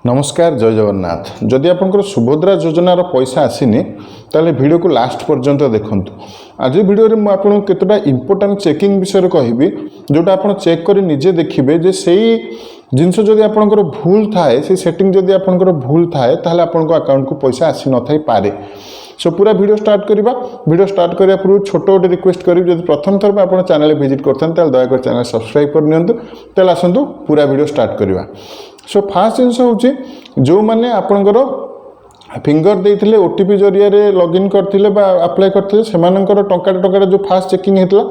नमस्कार जय जगन्नाथ। जदि आपंकर सुभद्रा योजनार पैसा आसीनी ताले वीडियो को लास्ट पर्यंत देखूँ। आज वीडियो रे मुझे केतटा इंपोर्टेंट चेकिंग विषय कहबी जोटा आप चेक कर निजे देखिए जे सही जिनस जदि आपंकर भूल थाए से सेटिंग जदि आपंकर भूल थाए ताहले आपन अकाउंट को पैसा आसी न थाई पारे। सो पूरा वीडियो स्टार्ट करवा। वीडियो स्टार्ट करने पूर्व छोट गोटे रिक्वेस्ट करी जब प्रथम थर आप चैनल विजिट करते दयाकर चैनल सब्सक्राइब कर आसतु पूरा वीडियो स्टार्ट करवा। सो फास्ट जिनस हूँ जो मैंने आपणकर फिंगर देते ओटीपी जरिया लॉगिन करते अप्लाई करते टंका जो फास्ट चेकिंग होता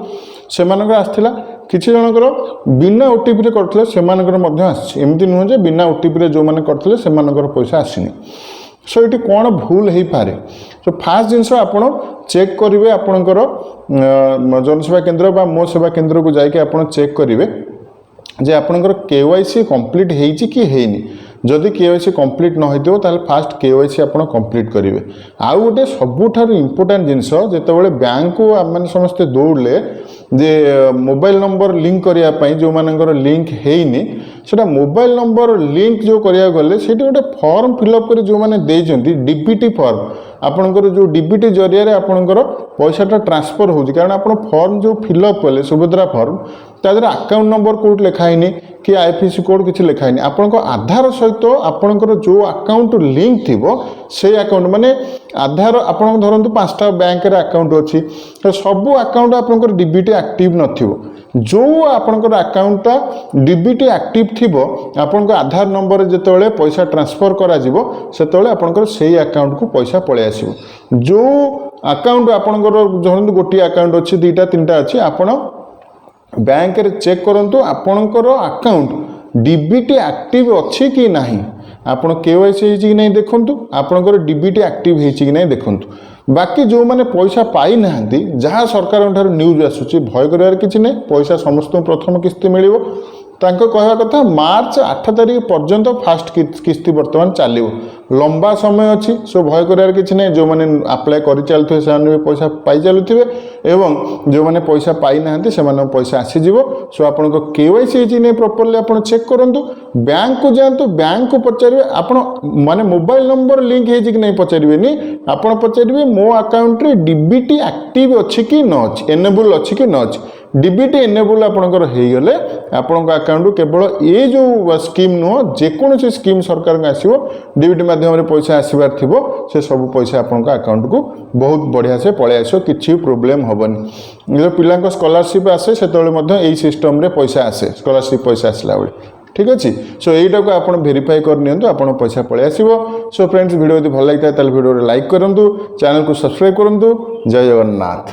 से आसाला किसी जनकर बिना ओटीपी करते एमती नुह जे बिना ओटीपी जो मैंने करते पैसा आसनी। सो ये कौन भूल हो पारे। सो फास्ट जिनस आप चेक करेंगे आपणकर जनसेवा केन्द्र बा मो सेवा केन्द्र को जाकि आप चेक करेंगे जे आपणकर केवाईसी कंप्लीट होईची कि हेनी। जदि केवाईसी कंप्लीट न होइतो ताले फास्ट केवाईसी आपण कंप्लीट करेंगे। आउ गोटे सबुठार इंपोर्टेंट जिनस जेतेबेले बैंक को आम समस्ते दौड़ले जे मोबाइल नंबर लिंक करने जो मानकर लिंक हेनी सेटा मोबाइल नंबर लिंक जो करिया गले सेठी गोटे फॉर्म फिलअप कर जो माने देइछंती डीबीटी फॉर्म आपणकर जो डीबीटी जरिया आपणकर पैसाटा ट्रांसफर होउची कारण आपण फॉर्म जो फिलअप कले सुभद्रा फॉर्म तादर अकाउंट नंबर कोड लिखाइनी कि आईएफएससी कोड किसी लिखाइनी आपणको आधार सहित आपणकर जो अकाउंट लिंक थिबो से अकाउंट माने आधार आपन धरंतु 5टा बैंक रे अकाउंट अछि तो सब अकाउंट आपणकर डीबीटी एक्टिव नथिबो। जो आपणकर अकाउंटटा डीबीटी एक्टिव थिबो आपणको आधार नंबर जेतेबेले पैसा ट्रांसफर करा जिवो सेतेबेले आपणकर सेही अकाउंट को पैसा पळे आसीबो। जो अकाउंट आपणकर धरंतु गोटी अकाउंट अछि 2टा 3टा अछि आपण बैंक रे चेक करंतु आपणकर अकाउंट डीबीटी एक्टिव अछि कि नाही। आपण केवाईसी होईची कि नहीं देखंतु आपणकर डीबीटी एक्टिव होईची कि नहीं देखंतु। बाकी जो माने पैसा पाई नाहंती जहाँ सरकार ठार न्यूज आसुची भय करिवार किछि नहीं पैसा समस्त प्रथम किस्ती मिलिबो। तांको कहवा कथा मार्च 8 तारिख पर्यंत फास्ट किस्ती वर्तमान चलो लंबा समय अच्छी। सो भय कर किसी नहीं जो मैंने अप्लाई कर चलते से पैसा पाई चलुवे एवं जो मैंने पैसा पाई ना से पैसा आसीज। सो आप केवाईसी नहीं प्रॉपर्ली आप चेक करूँ बैंक को जातु बैंक को पचारे आप माने मोबाइल नंबर लिंक है कि नहीं पचारे आप पचारे मो अकाउंट रे डीबीटी एक्टिव अच्छी कि न अच्छी एनेबल अच्छी कि न अच्छी। डीबीटी एनेबल आपणकर हो गले आपण अकाउंट केवल ये जो स्कीम नुह जेकोसी स्कीम सरकार आसो डीबीटी माध्यम पैसा आसबार थी से सब पैसा आपण अकाउंट को बहुत बढ़िया से पलि आस कि प्रोब्लेम हेनी। जो पिला स्कॉलरशिप आसे से यही सिस्टम रे पैसा आसे स्कॉलरशिप पैसा आसला बेले ठीक अच्छे। सो यहीटा को आप वेरीफाई करनी आप पैसा पलि आसो। सो फ्रेंड्स वीडियो यदि भल लगी था वीडियो लाइक करूँ चैनल को सब्सक्राइब करूँ। जय जगन्नाथ।